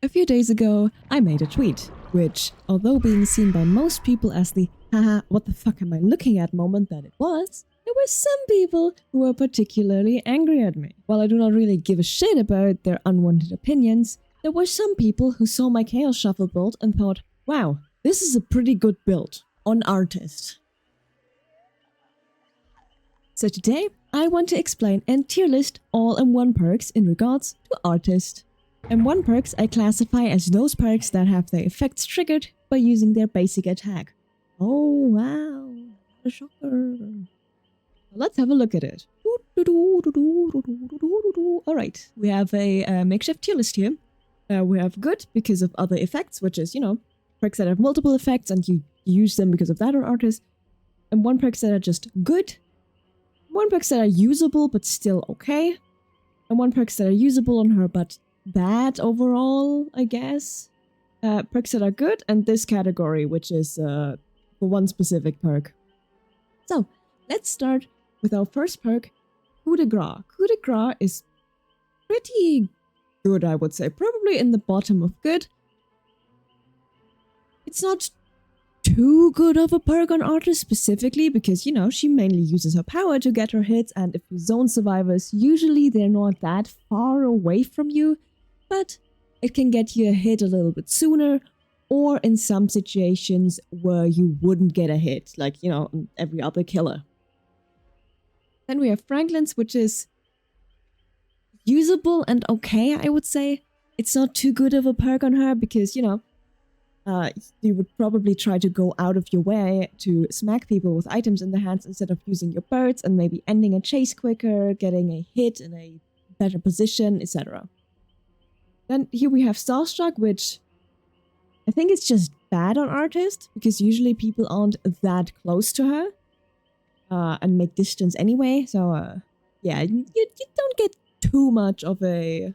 A few days ago, I made a tweet, which, although being seen by most people as the haha, what the fuck am I looking at moment that it was, there were some people who were particularly angry at me. While I do not really give a shit about their unwanted opinions, there were some people who saw my Chaos Shuffle build and thought, wow, this is a pretty good build on Artist. So today, I want to explain and tier list all M1 perks in regards to Artist. M1 perks I classify as those perks that have their effects triggered by using their basic attack. Oh wow, a shocker. Let's have a look at it. Alright, we have a makeshift tier list here. We have good because of other effects, which is, you know, perks that have multiple effects and you use them because of that on Artist. And one perks that are just good. One perks that are usable but still okay. And one perks that are usable on her but bad overall, I guess. Perks that are good, and this category, which is for one specific perk. So, let's start with our first perk, Coup de Grace. Coup de Grace is pretty good, I would say. Probably in the bottom of good. It's not too good of a perk on Artist specifically, because, you know, she mainly uses her power to get her hits, and if you zone survivors, usually they're not that far away from you. But it can get you a hit a little bit sooner, or in some situations where you wouldn't get a hit, like, you know, every other killer. Then we have Franklin's, which is usable and okay, I would say. It's not too good of a perk on her because, you know, you would probably try to go out of your way to smack people with items in their hands instead of using your birds and maybe ending a chase quicker, getting a hit in a better position, etc. Then here we have Starstruck, which I think it's just bad on Artist, because usually people aren't that close to her and make distance anyway. So yeah, you don't get too much of an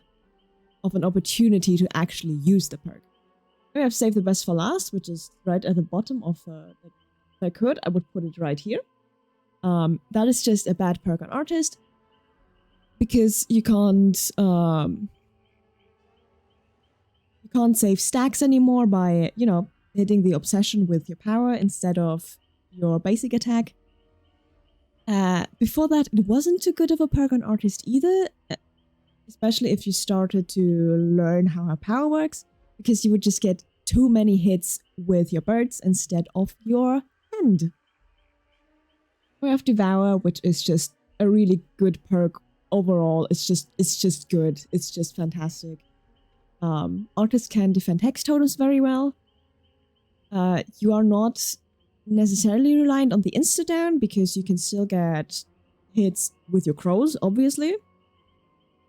opportunity to actually use the perk. We have Save the Best for Last, which is right at the bottom of if I could, I would put it right here. That is just a bad perk on Artist, because you can't save stacks anymore by, you know, hitting the obsession with your power instead of your basic attack. Before that, it wasn't too good of a perk on Artist either, especially if you started to learn how her power works, because you would just get too many hits with your birds instead of your hand. We have Devour, which is just a really good perk overall. It's just good. It's just fantastic. Artists can defend hex totems very well. You are not necessarily reliant on the insta-down, because you can still get hits with your crows, obviously.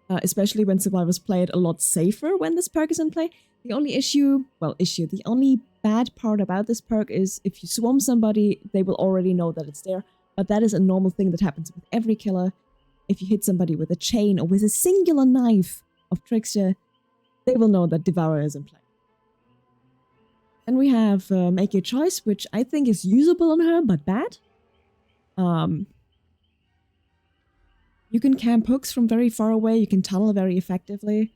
Especially when survivors play it a lot safer when this perk is in play. The only the only bad part about this perk is if you swarm somebody, they will already know that it's there. But that is a normal thing that happens with every killer. If you hit somebody with a chain or with a singular knife of Trickster, they will know that Devour is in play. Then we have Make Your Choice, which I think is usable on her, but bad. You can camp hooks from very far away, you can tunnel very effectively.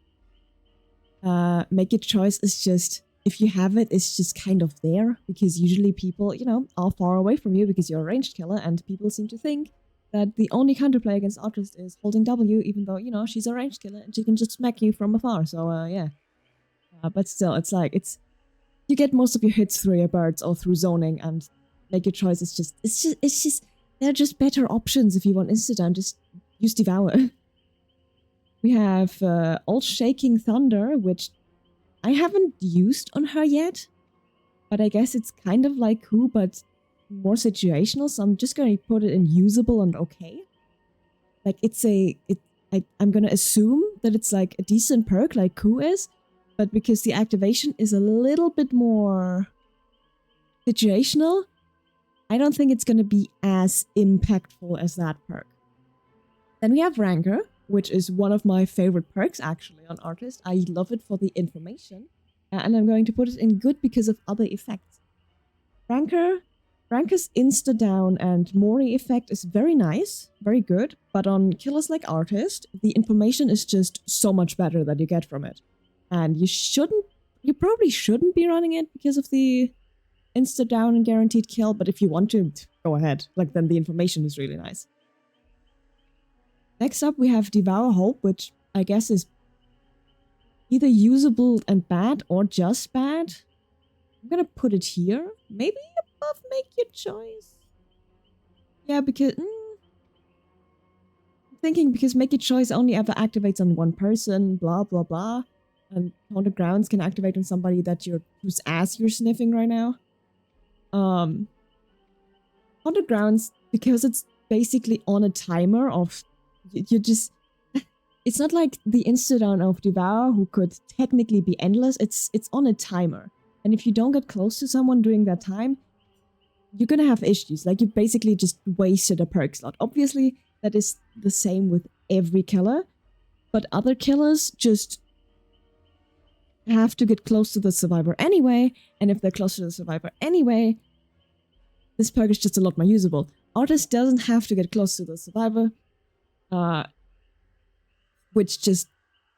Make Your Choice is just, if you have it, it's just kind of there, because usually people, you know, are far away from you because you're a ranged killer, and people seem to think that the only counterplay against Artist is holding W, even though, you know, she's a ranged killer and she can just smack you from afar, so yeah. But still, it's like, you get most of your hits through your birds or through zoning, and Make Your Choice is just, they're just better options if you want insta-down, just use Devour. We have All Shaking Thunder, which I haven't used on her yet, but I guess it's kind of like Coup, but more situational, so I'm just going to put it in usable and okay. Like, I'm going to assume that it's like a decent perk like Coup is, but because the activation is a little bit more situational, I don't think it's going to be as impactful as that perk. Then we have Rancor, which is one of my favorite perks actually on Artist. I love it for the information, and I'm going to put it in good because of other effects. Rancor's insta-down and Mori effect is very nice, very good, but on killers like Artist, the information is just so much better that you get from it. And you shouldn't probably shouldn't be running it because of the insta-down and guaranteed kill, but if you want to, go ahead. Like, then the information is really nice. Next up, we have Devour Hope, which I guess is either usable and bad or just bad. I'm gonna put it here. Maybe above Make Your Choice. Yeah, because... I'm thinking because Make Your Choice only ever activates on one person, blah, blah, blah. And Haunted Grounds can activate on somebody that whose ass you're sniffing right now. Haunted Grounds, because it's basically on a timer of... You just... It's not like the insta-down of Devour, who could technically be endless. It's on a timer. And if you don't get close to someone during that time, you're gonna have issues. Like, you basically just wasted a perk slot. Obviously, that is the same with every killer. But other killers just have to get close to the survivor anyway. And if they're close to the survivor anyway, this perk is just a lot more usable. Artist doesn't have to get close to the survivor. Which just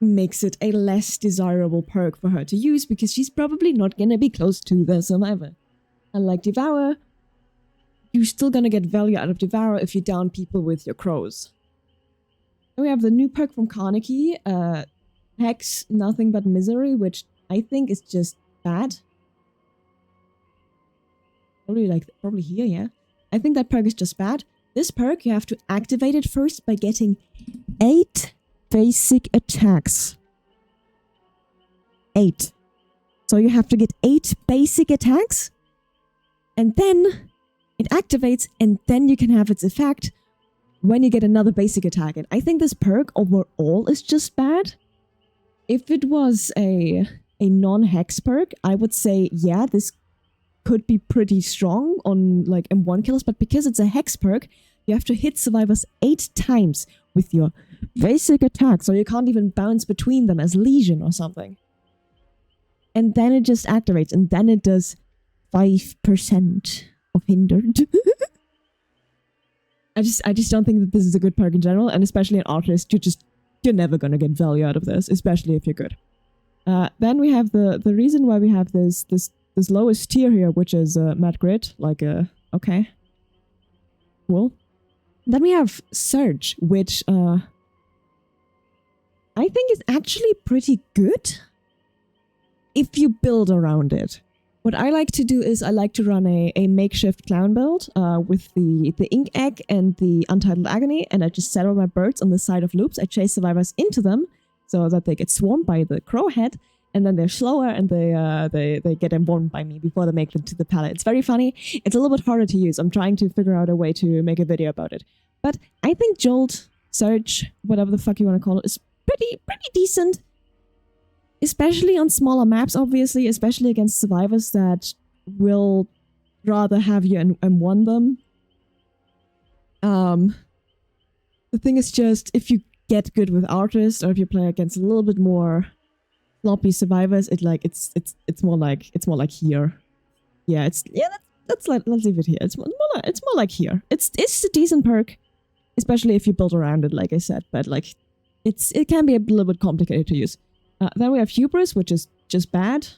makes it a less desirable perk for her to use because she's probably not gonna be close to the survivor. Unlike Devour, you're still gonna get value out of Devour if you down people with your crows. Then we have the new perk from Carnegie, Hex Nothing But Misery, which I think is just bad. Probably here, yeah. I think that perk is just bad. This perk, you have to activate it first by getting 8 basic attacks. 8. So you have to get 8 basic attacks, and then it activates, and then you can have its effect when you get another basic attack. And I think this perk overall is just bad. If it was a non-hex perk, I would say, yeah, this could be pretty strong on like M1 killers, but because it's a hex perk, you have to hit survivors 8 times with your basic attack, so you can't even bounce between them as Legion or something. And then it just activates, and then it does 5% of hindered. I just don't think that this is a good perk in general, and especially an artist, you're never gonna get value out of this, especially if you're good. Then we have the reason why we have this lowest tier here, which is Mad Grid, like okay. Cool. Then we have Surge, which I think is actually pretty good if you build around it. What I like to do is I like to run a makeshift clown build with the Ink Egg and the Untitled Agony, and I just set up my birds on the side of loops. I chase survivors into them so that they get swarmed by the crow head, and then they're slower and they get informed by me before they make it to the pallet. It's very funny. It's a little bit harder to use. I'm trying to figure out a way to make a video about it. But I think Jolt, Surge, whatever the fuck you want to call it, is pretty decent. Especially on smaller maps, obviously, especially against survivors that will rather have you and won them. The thing is just, if you get good with artists, or if you play against a little bit more sloppy survivors, it's more like here. Yeah, let's leave it here. It's more like here. It's a decent perk, especially if you build around it, like I said. But like, it can be a little bit complicated to use. Then we have Hubris, which is just bad.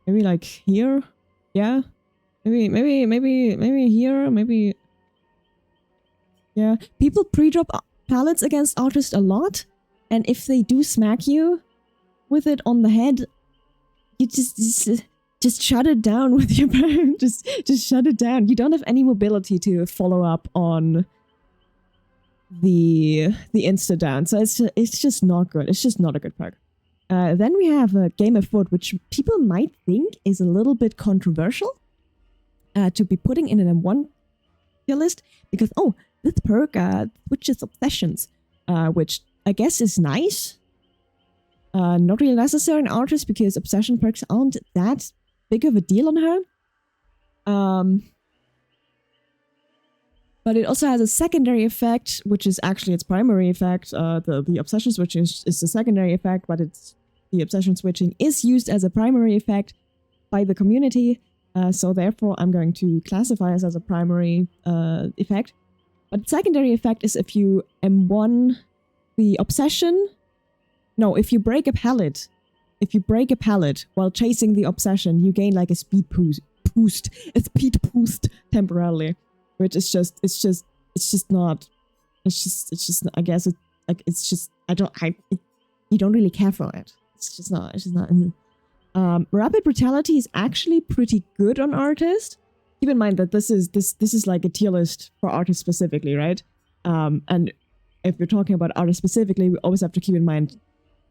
Maybe like here, yeah. Maybe here, maybe. Yeah, people pre-drop pallets against artists a lot, and if they do smack you with it on the head, you just shut it down with your bone. Just shut it down. You don't have any mobility to follow up on the insta down, so it's just not good. It's just not a good perk. Then we have a Game Afoot, which people might think is a little bit controversial to be putting in an M1 tier list, because this perk switches obsessions, which I guess is nice. Not really necessary in artists because obsession perks aren't that big of a deal on her. But it also has a secondary effect, which is actually its primary effect. The obsession switching is the secondary effect, but the obsession switching is used as a primary effect by the community. So therefore, I'm going to classify it as a primary effect. But the secondary effect is if you M1 the obsession. No, if you break a pallet if you break a pallet while chasing the obsession, you gain like a speed boost temporarily, which is just not, I guess it's like, it's just, you don't really care for it. It's just not. Rapid brutality is actually pretty good on artist. Keep in mind that this is like a tier list for artists specifically, right? And if you're talking about artists specifically, we always have to keep in mind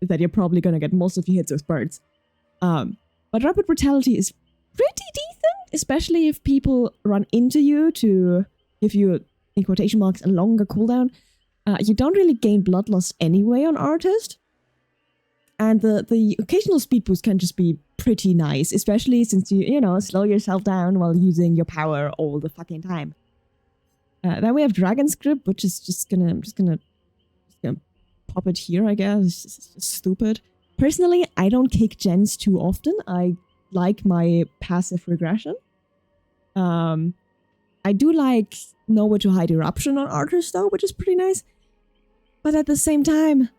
that you're probably gonna get most of your hits with birds. But rapid brutality is pretty decent, especially if people run into you to give you, in quotation marks, a longer cooldown. You don't really gain blood loss anyway on artist. And the occasional speed boost can just be pretty nice, especially since you know, slow yourself down while using your power all the fucking time. Then we have Dragon's Grip, which is I'm just gonna pop it here, I guess. It's just stupid. Personally, I don't kick gens too often. I like my passive regression. I do like Nowhere to Hide Eruption on artist though, which is pretty nice. But at the same time,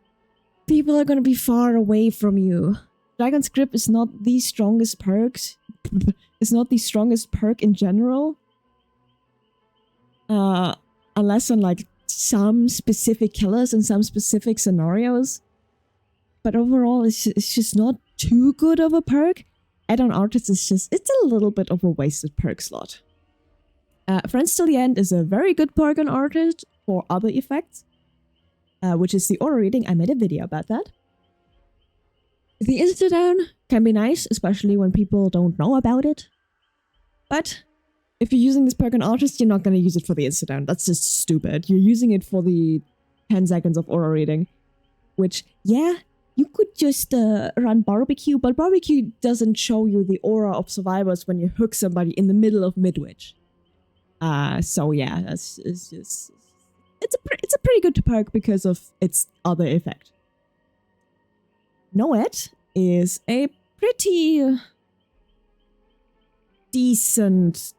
people are gonna be far away from you. Dragon's Grip is not the strongest perk. It's not the strongest perk in general. Unless on like some specific killers and some specific scenarios. But overall, it's just not too good of a perk. Add-on artist is it's a little bit of a wasted perk slot. Friends Till the End is a very good perk on artist for other effects. Which is the aura reading. I made a video about that. The insta-down can be nice, especially when people don't know about it. But if you're using this perk on artist, you're not going to use it for the insta-down. That's just stupid. You're using it for the 10 seconds of aura reading. Which, yeah, you could just run barbecue, but barbecue doesn't show you the aura of survivors when you hook somebody in the middle of mid-witch. So yeah, it's a pretty good perk because of its other effect. NOED is a pretty decent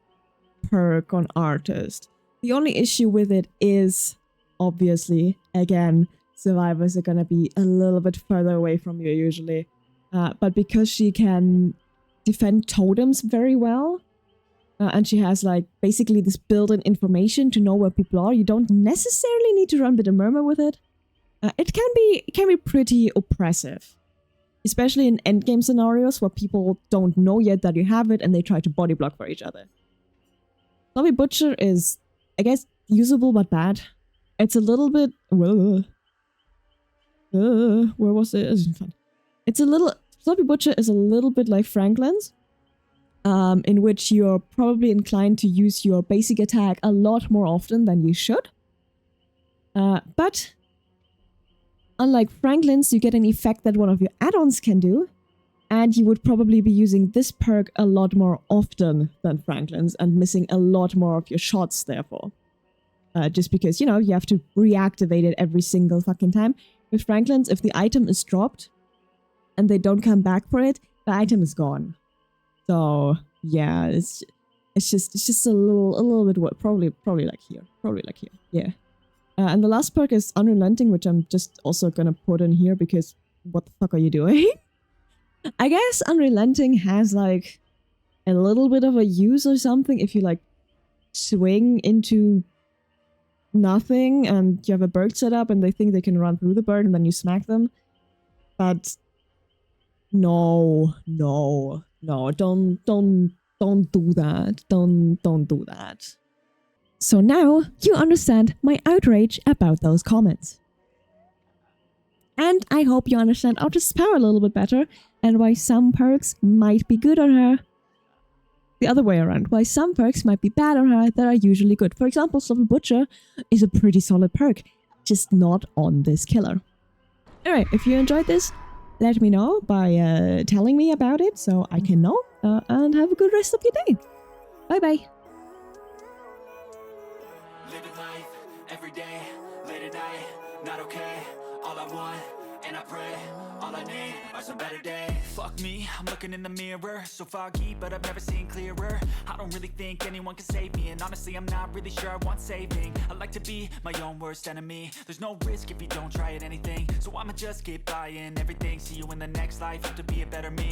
perk on artist. The only issue with it is, obviously, again, survivors are gonna be a little bit further away from you usually. But because she can defend totems very well, and she has like basically this built-in information to know where people are, you don't necessarily need to run Bitter Murmur with it. It can be pretty oppressive. Especially in endgame scenarios where people don't know yet that you have it and they try to body block for each other. Zombie Butcher is, I guess, usable but bad. It's a little bit... where was it? Isn't fun. It's a little... Zombie Butcher is a little bit like Franklin's. In which you're probably inclined to use your basic attack a lot more often than you should. But... unlike Franklin's, you get an effect that one of your add-ons can do, and you would probably be using this perk a lot more often than Franklin's and missing a lot more of your shots, therefore. Just because, you know, you have to reactivate it every single fucking time. With Franklin's, if the item is dropped and they don't come back for it, the item is gone. So, yeah, it's just a little bit what, probably like here. Yeah. And the last perk is Unrelenting, which I'm just also gonna put in here because what the fuck are you doing? I guess Unrelenting has like a little bit of a use or something if you like swing into nothing and you have a bird set up and they think they can run through the bird and then you smack them. But no, don't do that. Don't do that. So now you understand my outrage about those comments. And I hope you understand Artist's power a little bit better and why some perks might be good on her. The other way around, why some perks might be bad on her that are usually good. For example, Zombie Butcher is a pretty solid perk, just not on this killer. Alright, if you enjoyed this, let me know by telling me about it so I can know, and have a good rest of your day. Bye bye. Living life, every day, late at night, not okay. All I want, and I pray, all I need are tomorrow's a better day. Fuck me, I'm looking in the mirror, so foggy, but I've never seen clearer. I don't really think anyone can save me, and honestly I'm not really sure I want saving. I like to be my own worst enemy. There's no risk if you don't try at anything, so I'ma just keep buying everything. See you in the next life, have to be a better me.